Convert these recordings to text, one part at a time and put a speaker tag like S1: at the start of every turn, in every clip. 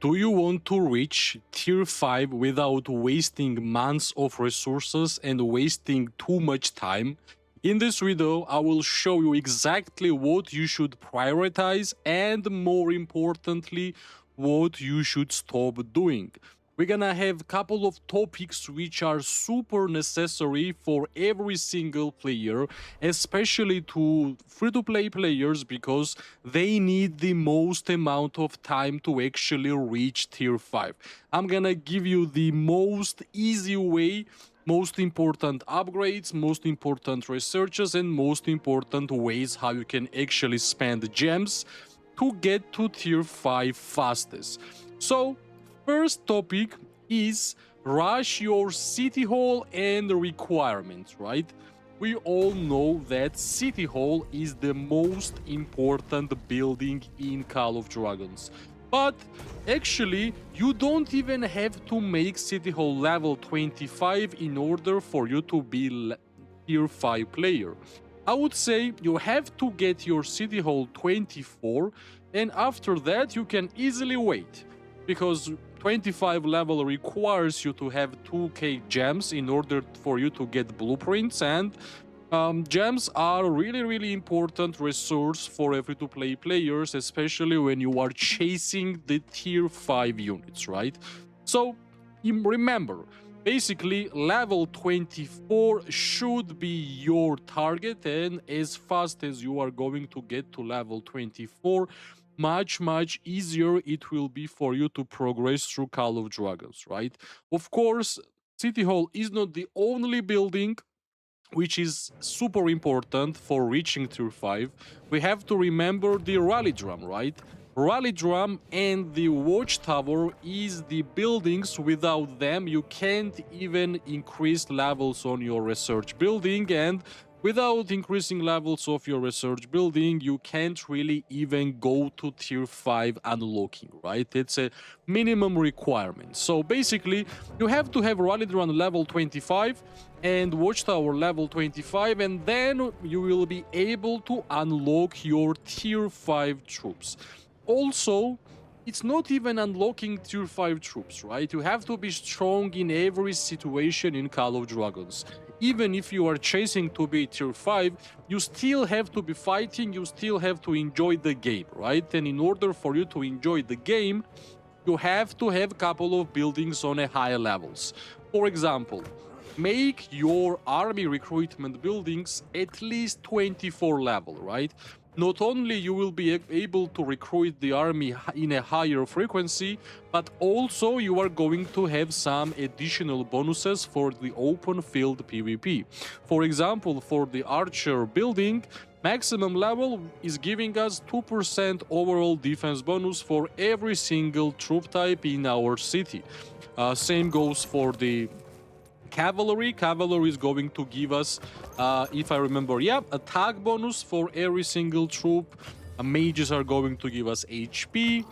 S1: Do you want to reach tier 5 without wasting months of resources and wasting too much time? In this video, I will show you exactly what you should prioritize and, more importantly, what you should stop doing. We're gonna have a couple of topics which are super necessary for every single player, especially to free-to-play players, because they need the most amount of time to actually reach tier 5. I'm gonna give you the most easy way, most important upgrades, most important researches, and most important ways how you can actually spend gems to get to tier 5 fastest. So, first topic is rush your city hall and requirements, right? We all know that City Hall is the most important building in Call of Dragons. But actually, you don't even have to make City Hall level 25 in order for you to be tier 5 player. I would say you have to get your City Hall 24, and after that you can easily wait, because 25 level requires you to have 2k gems in order for you to get blueprints, and gems are really important resource for free-to-play players, especially when you are chasing the tier 5 units, right? So remember, basically level 24 should be your target, and as fast as you are going to get to level 24, much easier it will be for you to progress through Call of Dragons, right? Of course, City Hall is not the only building which is super important for reaching tier 5. We have to remember the rally drum, right? Rally drum and the watchtower is the buildings. Without them you can't even increase levels on your research building, and without increasing levels of your research building, you can't really even go to tier 5 unlocking, right? It's a minimum requirement. So basically, you have to have Rally Drum level 25 and Watchtower level 25, and then you will be able to unlock your tier 5 troops. Also, it's not even unlocking tier 5 troops, right? You have to be strong in every situation in Call of Dragons. Even if you are chasing to be tier 5, you still have to be fighting, you still have to enjoy the game, right? And in order for you to enjoy the game, you have to have a couple of buildings on a higher levels. For example, make your army recruitment buildings at least 24 level, right? Not only you will be able to recruit the army in a higher frequency, but also you are going to have some additional bonuses for the open field PvP. For example, for the archer building, maximum level is giving us 2% overall defense bonus for every single troop type in our city. Same goes for the cavalry. Cavalry is going to give us, if I remember, attack bonus for every single troop. Mages are going to give us HP.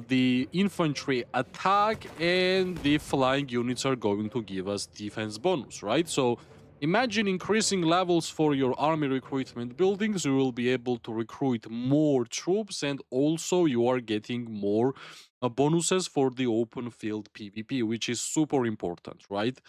S1: The infantry attack and the flying units are going to give us defense bonus, right? So imagine increasing levels for your army recruitment buildings. You will be able to recruit more troops, and also you are getting more bonuses for the open field PvP, which is super important, right?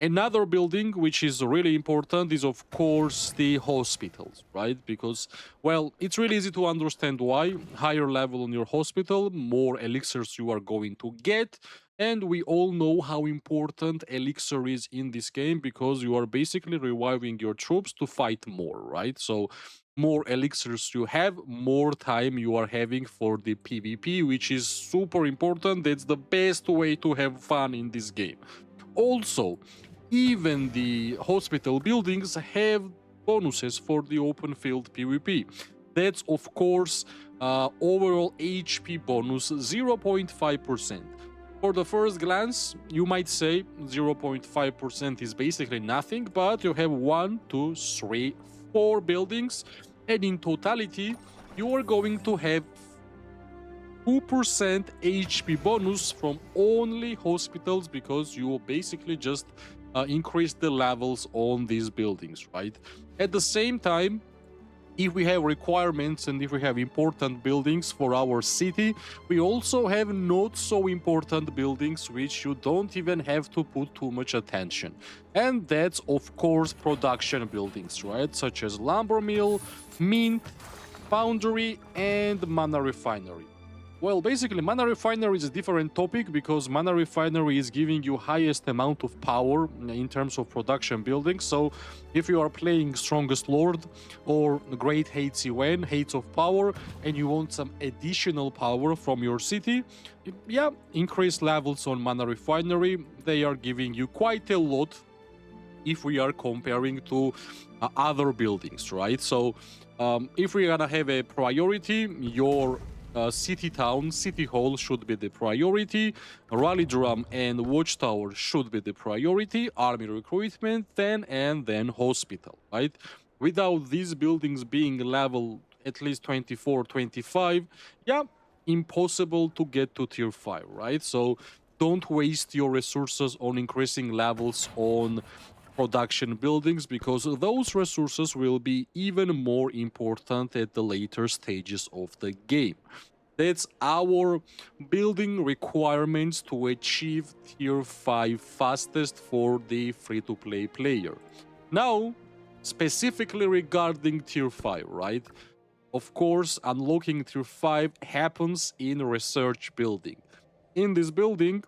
S1: Another building which is really important is, of course, the hospitals, right? Because, well, it's really easy to understand why. Higher level on your hospital, more elixirs you are going to get. And we all know how important elixir is in this game, because you are basically reviving your troops to fight more, right? So more elixirs you have, more time you are having for the PvP, which is super important. That's the best way to have fun in this game. Also, even the hospital buildings have bonuses for the open field PvP. That's, of course, overall HP bonus 0.5%. For the first glance, you might say 0.5% is basically nothing, but you have 1, 2, 3, 4 buildings, and in totality, you are going to have 2% HP bonus from only hospitals, because you basically just increase the levels on these buildings, right? At the same time, if we have requirements and if we have important buildings for our city, we also have not so important buildings which you don't even have to put too much attention. And that's of course production buildings, right? Such as lumber mill, mint, foundry, and mana refinery. Well, basically, mana refinery is a different topic because mana refinery is giving you highest amount of power in terms of production buildings. So, if you are playing Strongest Lord or Great Hates UN, Hates of Power, and you want some additional power from your city, yeah, increase levels on mana refinery. They are giving you quite a lot if we are comparing to other buildings, right? So, if we're gonna have a priority, your city hall should be the priority, rally drum and watchtower should be the priority, army recruitment then, and then hospital, right? Without these buildings being level at least 24, 25, yeah, impossible to get to tier 5, right? So don't waste your resources on increasing levels on production buildings because those resources will be even more important at the later stages of the game. That's our building requirements to achieve tier 5 fastest for the free-to-play player. Now, specifically regarding tier 5, right? Of course, unlocking tier 5 happens in research building. In this building,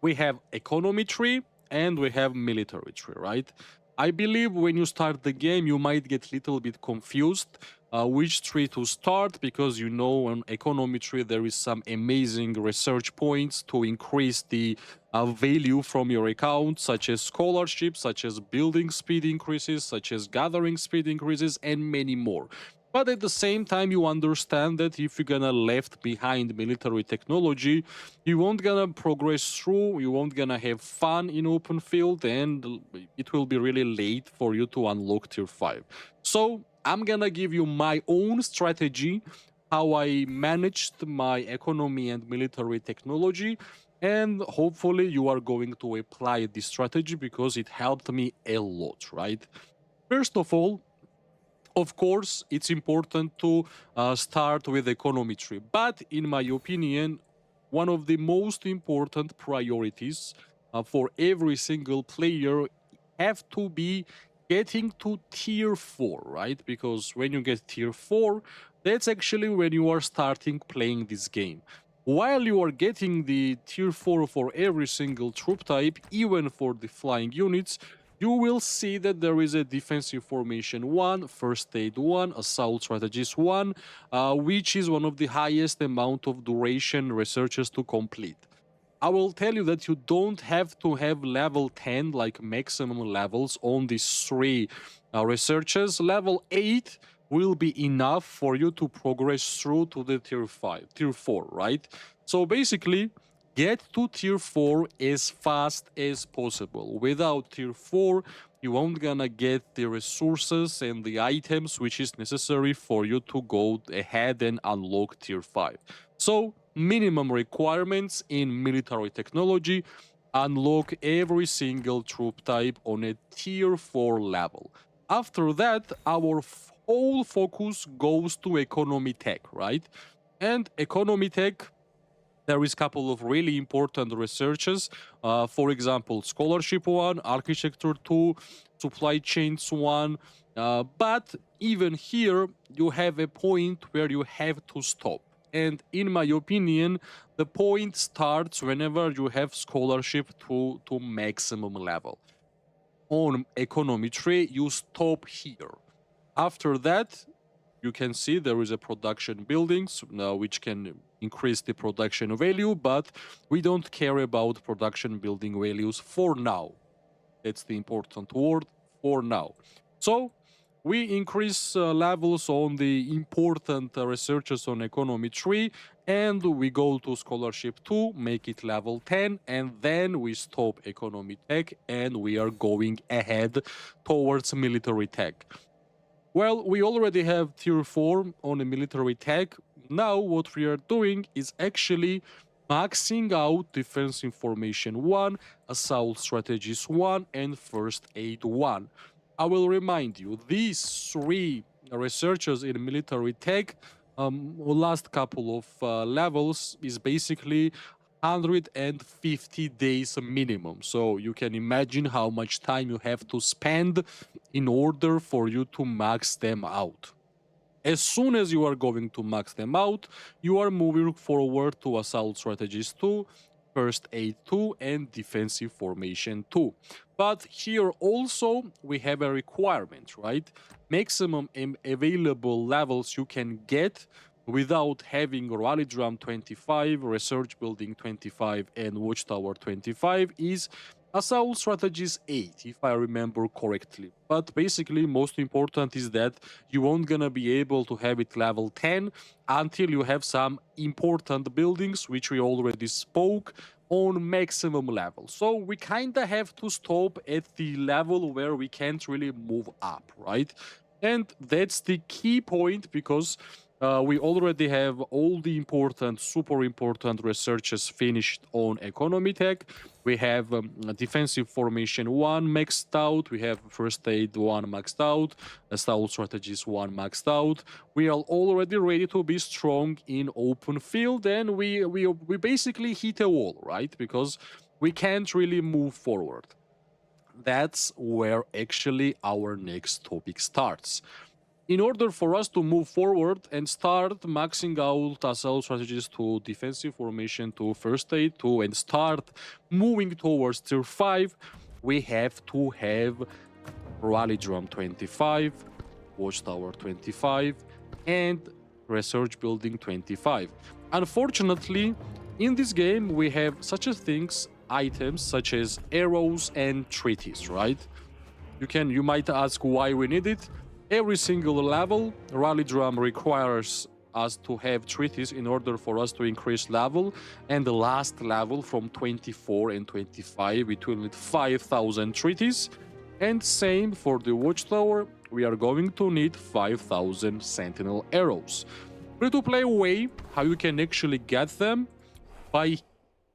S1: we have economy tree and we have military tree, right? I believe when you start the game, you might get a little bit confused which tree to start because you know on economy tree there is some amazing research points to increase the value from your account, such as scholarships, such as building speed increases, such as gathering speed increases, and many more. But at the same time, you understand that if you're gonna left behind military technology, you won't gonna progress through, you won't gonna have fun in open field, and it will be really late for you to unlock tier 5. So I'm gonna give you my own strategy, how I managed my economy and military technology, and hopefully you are going to apply this strategy because it helped me a lot, right? First of all, of course, it's important to start with econometry, but in my opinion, one of the most important priorities for every single player have to be getting to tier 4, right? Because when you get tier 4, that's actually when you are starting playing this game. While you are getting the tier 4 for every single troop type, even for the flying units, you will see that there is a defensive formation 1, first aid 1, assault strategist 1, which is one of the highest amount of duration researches to complete. I will tell you that you don't have to have level 10, like maximum levels on these three researches. Level 8 will be enough for you to progress through to the tier 4, right? So basically, get to tier 4 as fast as possible. Without tier 4, you won't gonna get the resources and the items which is necessary for you to go ahead and unlock tier 5. So, minimum requirements in military technology, unlock every single troop type on a tier 4 level. After that, our whole focus goes to economy tech, right? And economy tech, there is a couple of really important researches. For example, scholarship 1, architecture 2, supply chains 1. But even here, you have a point where you have to stop. And in my opinion, the point starts whenever you have scholarship to maximum level. On economy tree, you stop here. After that, you can see there is a production buildings which can increase the production value, but we don't care about production building values for now. That's the important word, for now. So we increase levels on the important researches on economy 3, and we go to scholarship 2, make it level 10, and then we stop economy tech and we are going ahead towards military tech. Well, we already have tier 4 on a military tech. Now what we are doing is actually maxing out defense information 1, assault strategies 1, and first aid 1. I will remind you, these three researchers in military tech, last couple of levels is basically 150 days minimum. So you can imagine how much time you have to spend in order for you to max them out. As soon as you are going to max them out, you are moving forward to Assault Strategies 2, First Aid 2, and Defensive Formation 2. But here also we have a requirement, right? Maximum available levels you can get without having Rally Drum 25, Research Building 25, and Watchtower 25 is Assault Strategies 8, if I remember correctly. But basically, most important is that you won't gonna be able to have it level 10 until you have some important buildings, which we already spoke, on maximum level. So we kinda have to stop at the level where we can't really move up, right? And that's the key point, because we already have all the important, super important researches finished on economy tech. We have defensive formation 1 maxed out. We have first aid 1 maxed out. Assault strategies 1 maxed out. We are already ready to be strong in open field, and we basically hit a wall, right? Because we can't really move forward. That's where actually our next topic starts. In order for us to move forward and start maxing out assault strategies to defensive formation to first aid to and start moving towards tier 5, we have to have Rally Drum 25, Watchtower 25, and Research Building 25. Unfortunately, in this game we have such as things, items such as arrows and treaties, right? You might ask why we need it. Every single level, Rally Drum requires us to have treaties in order for us to increase level, and the last level from 24 and 25 it will need 5,000 treaties, and same for the Watchtower, we are going to need 5,000 Sentinel arrows. Free-to-play way, how you can actually get them, by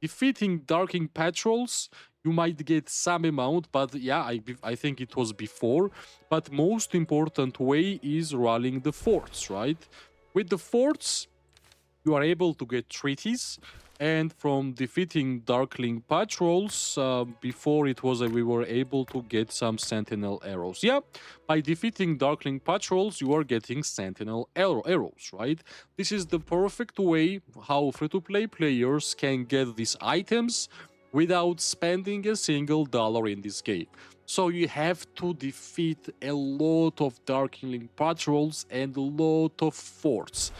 S1: defeating Darking Patrols. You might get some amount, but yeah, I think it was before. But most important way is rallying the forts, right? With the forts, you are able to get treaties, and from defeating Darkling Patrols, before it was we were able to get some Sentinel arrows. Yeah, by defeating Darkling Patrols, you are getting Sentinel arrows, right? This is the perfect way how free-to-play players can get these items without spending a single dollar in this game. So you have to defeat a lot of Darkling Patrols and a lot of forts.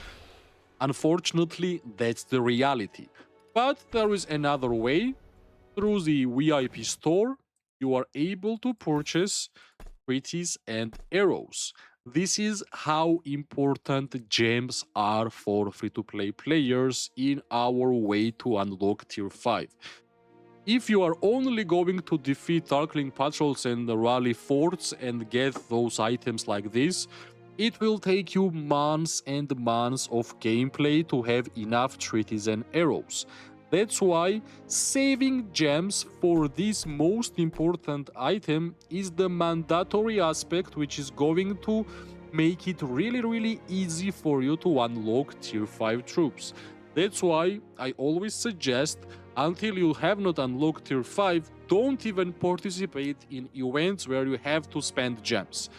S1: Unfortunately, that's the reality. But there is another way. Through the VIP store, you are able to purchase treaties and arrows. This is how important gems are for free-to-play players in our way to unlock tier 5. If you are only going to defeat Darkling Patrols and rally forts and get those items like this, it will take you months and months of gameplay to have enough treaties and arrows. That's why saving gems for this most important item is the mandatory aspect, which is going to make it really easy for you to unlock tier 5 troops. That's why I always suggest, until you have not unlocked tier 5, don't even participate in events where you have to spend gems.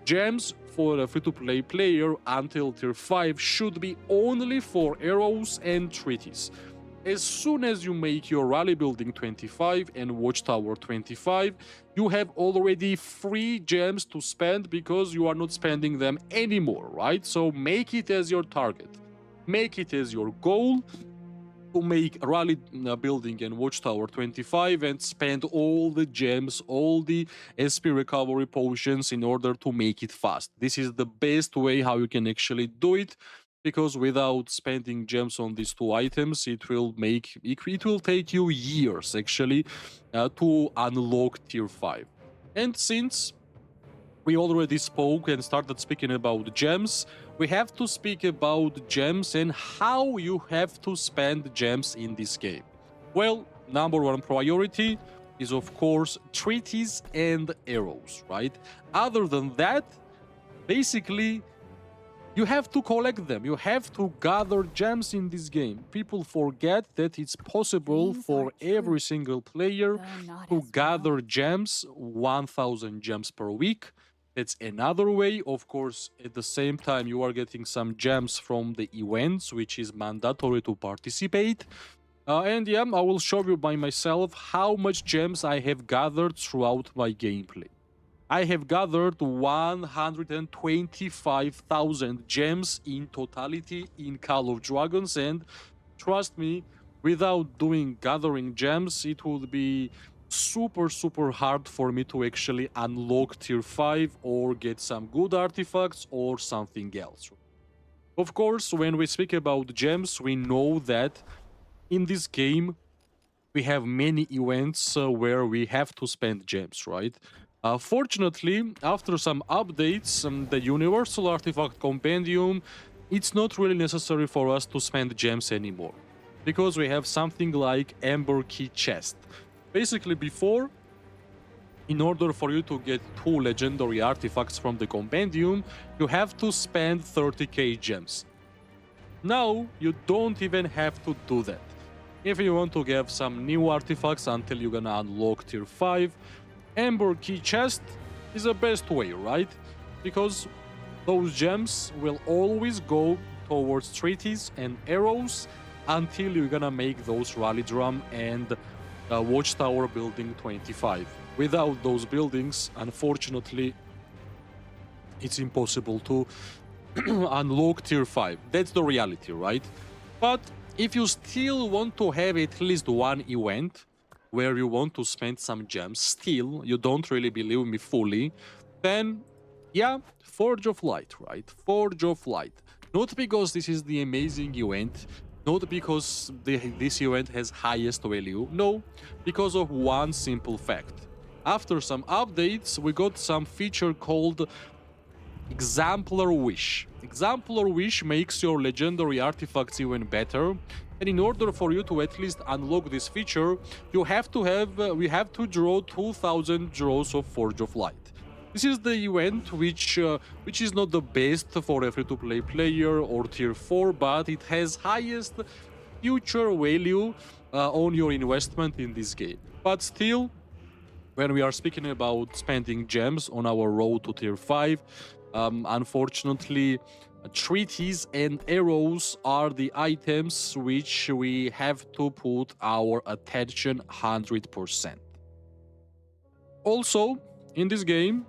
S1: Gems for a free-to-play player until tier 5 should be only for arrows and treaties. As soon as you make your Rally Building 25 and Watchtower 25, you have already free gems to spend because you are not spending them anymore, right? So make it as your target. Make it as your goal to make Rally Building and Watchtower 25 and spend all the gems, all the SP recovery potions in order to make it fast. This is the best way how you can actually do it, because without spending gems on these two items, it will take you years actually to unlock tier 5. And since we already spoke and started speaking about gems, we have to speak about gems and how you have to spend gems in this game. Well, number one priority is of course treaties and arrows, right? Other than that, basically You have to collect them. You have to gather gems in this game. People forget that it's possible
S2: Things
S1: for
S2: are
S1: every
S2: true,
S1: single player
S2: though not
S1: to
S2: as
S1: gather
S2: well.
S1: gems, 1000 gems per week. That's another way. Of course, at the same time, you are getting some gems from the events, which is mandatory to participate. And yeah, I will show you by myself how much gems I have gathered throughout my gameplay. I have gathered 125,000 gems in totality in Call of Dragons, and trust me, without doing gathering gems, it would be super hard for me to actually unlock tier 5 or get some good artifacts or something else. Of course, when we speak about gems, we know that in this game we have many events where we have to spend gems, right? Fortunately, after some updates, the Universal Artifact Compendium, it's not really necessary for us to spend gems anymore. Because we have something like Amber Key Chest. Basically, before, in order for you to get 2 legendary artifacts from the Compendium, you have to spend 30k gems. Now, you don't even have to do that. If you want to get some new artifacts until you're gonna unlock tier 5, Amber Key Chest is the best way, right? Because those gems will always go towards treaties and arrows until you're gonna make those rally drum and watchtower building 25. Without those buildings, unfortunately, it's impossible to unlock tier 5. That's the reality, right? But if you still want to have at least one event where you want to spend some gems, still, you don't really believe me fully, then yeah, Forge of Light, right? Forge of Light. Not because this is the amazing event, not because this event has highest value, no, because of one simple fact. After some updates, we got some feature called Exemplar Wish. Exemplar Wish makes your legendary artifacts even better, and in order for you to at least unlock this feature, you have to have we have to draw 2000 draws of Forge of Light. This is the event which is not the best for a free-to-play player or tier 4, but it has highest future value on your investment in this game. But still, when we are speaking about spending gems on our road to tier 5, unfortunately, treaties and arrows are the items which we have to put our attention 100%. Also, in this game,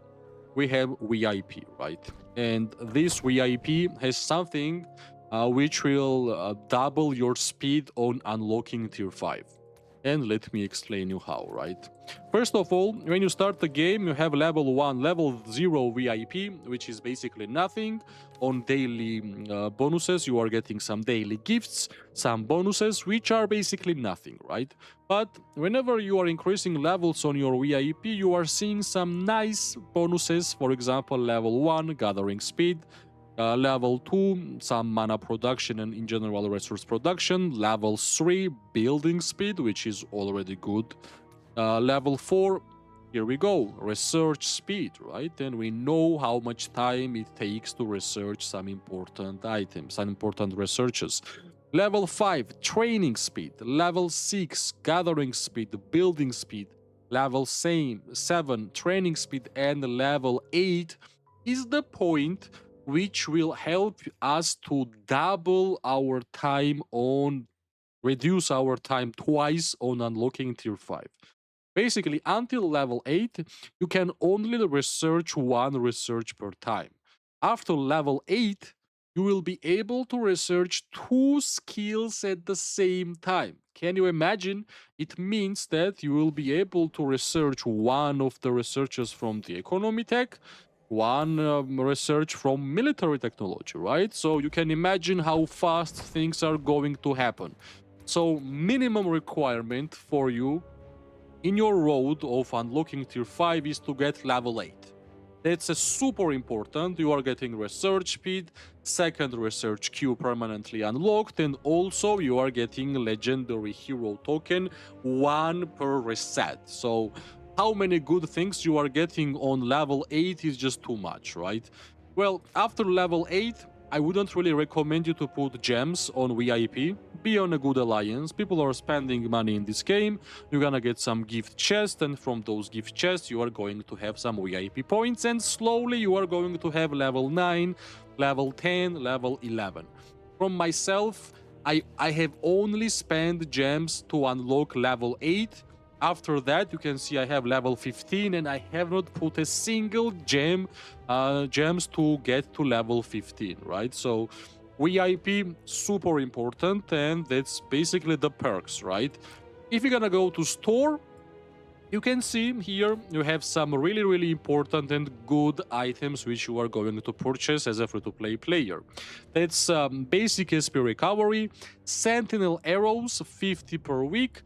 S1: we have VIP, right? And this VIP has something which will double your speed on unlocking tier 5. And let me explain you how, right? First of all, when you start the game, you have level 1, level 0 VIP, which is basically nothing. On daily bonuses, you are getting some daily gifts, some bonuses, which are basically nothing, right? But whenever you are increasing levels on your VIP, you are seeing some nice bonuses. For example, level 1, gathering speed. Level 2, some mana production and in general resource production. Level 3, building speed, which is already good. Level 4, here we go, research speed, right? And we know how much time it takes to research some important items, some important researches. Level 5, training speed. Level 6, gathering speed, building speed. Level 7, training speed. And level 8 is the point which will help us to double our time on, reduce our time twice on unlocking tier 5. Basically, until level 8, you can only research one research per time. After level 8, you will be able to research 2 skills at the same time. Can you imagine? It means that you will be able to research one of the researchers from the economy tech, one research from military technology, right? So you can imagine how fast things are going to happen. So minimum requirement for you in your road of unlocking tier 5 is to get level 8. That's a super important. You are getting research speed, second research queue permanently unlocked, and also you are getting legendary hero token, 1 per reset. So how many good things you are getting on level 8 is just too much, right? Well, after level 8, I wouldn't really recommend you to put gems on VIP. Be on a good alliance. People are spending money in this game. You're gonna get some gift chests, and from those gift chests, you are going to have some VIP points, and slowly you are going to have level 9, level 10, level 11. From myself, I have only spent gems to unlock level 8. After that, you can see I have level 15, and I have not put a single gems to get to level 15, right? So VIP, super important, and that's basically the perks, right? If you're gonna go to store, you can see here you have some really important and good items which you are going to purchase as a free-to-play player. That's basic SP recovery, sentinel arrows 50 per week,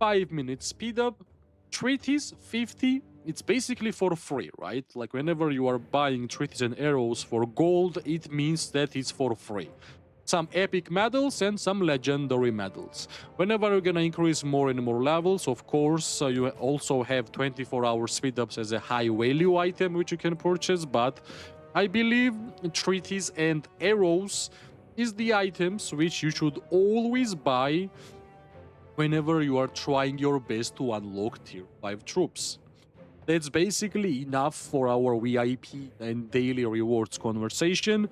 S1: 5-minute speed up, treaties 50. It's basically for free, right? Like whenever you are buying treaties and arrows for gold, it means that it's for free. Some epic medals and some legendary medals. Whenever you're gonna increase more and more levels, of course, you also have 24-hour speed ups as a high value item which you can purchase, but I believe treaties and arrows is the items which you should always buy whenever you are trying your best to unlock tier 5 troops. That's basically enough for our VIP and daily rewards conversation.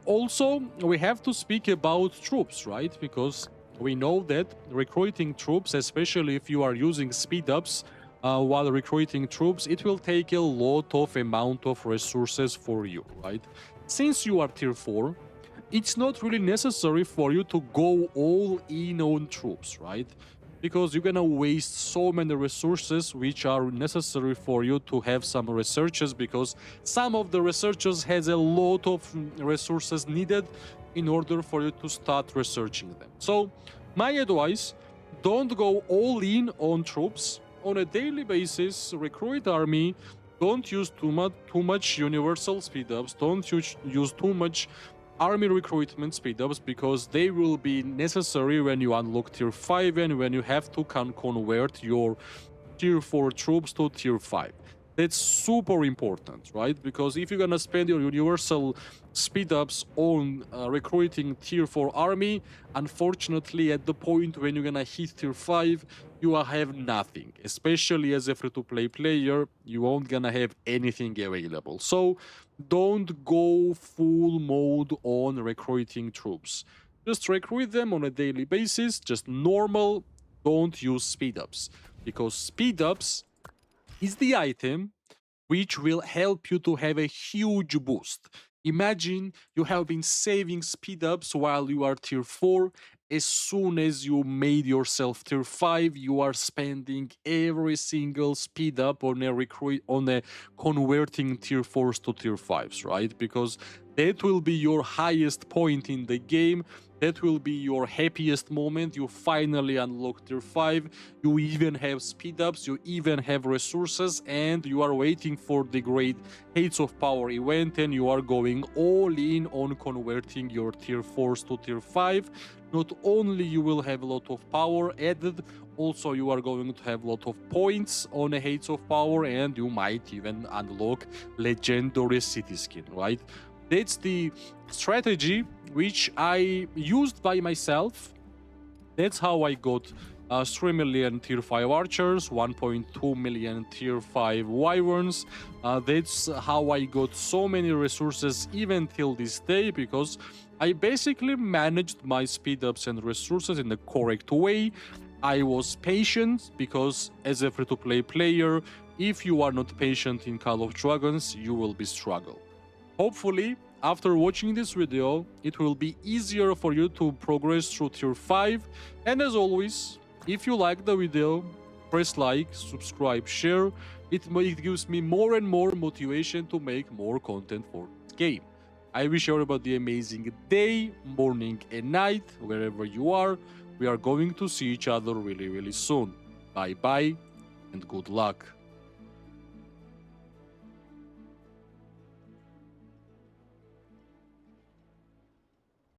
S1: Also, we have to speak about troops, right? Because we know that recruiting troops, especially if you are using speed ups while recruiting troops, it will take a lot of amount of resources for you, right? Since you are tier 4, it's not really necessary for you to go all in on troops, right? Because you're gonna waste so many resources which are necessary for you to have some researches, because some of the researchers has a lot of resources needed in order for you to start researching them. So my advice, don't go all in on troops. On a daily basis, recruit army. Don't use too much universal speed ups. Don't use too much army recruitment speedups, because they will be necessary when you unlock tier 5 and when you have to convert your tier 4 troops to tier 5. That's super important, right? Because if you're gonna spend your universal speedups on recruiting tier 4 army, unfortunately at the point when you're gonna hit tier 5, you will have nothing. Especially as a free-to-play player, you won't gonna have anything available. So don't go full mode on recruiting troops. Just recruit them on a daily basis, just normal. Don't use speedups, because speedups is the item which will help you to have a huge boost. Imagine you have been saving speedups while you are tier 4. As soon as you made yourself tier 5, you are spending every single speed up on a converting tier 4s to tier 5s, right? Because that will be your highest point in the game. That will be your happiest moment. You finally unlock tier 5. You even have speed ups, you even have resources, and you are waiting for the great Hates of Power event, and you are going all in on converting your tier 4s to tier 5. Not only you will have a lot of power added, also you are going to have a lot of points on a Hates of Power, and you might even unlock legendary city skin, right? That's the strategy which I used by myself. That's how I got 3 million tier 5 archers, 1.2 million tier 5 wyverns. That's how I got so many resources even till this day, because I basically managed my speed ups and resources in the correct way. I was patient, because as a free-to-play player, if you are not patient in Call of Dragons, you will be struggle. Hopefully, after watching this video, it will be easier for you to progress through tier 5. And as always, if you like the video, press like, subscribe, share. It gives me more and more motivation to make more content for this game. I wish everybody an amazing day, morning and night, wherever you are. We are going to see each other really soon. Bye bye and good luck.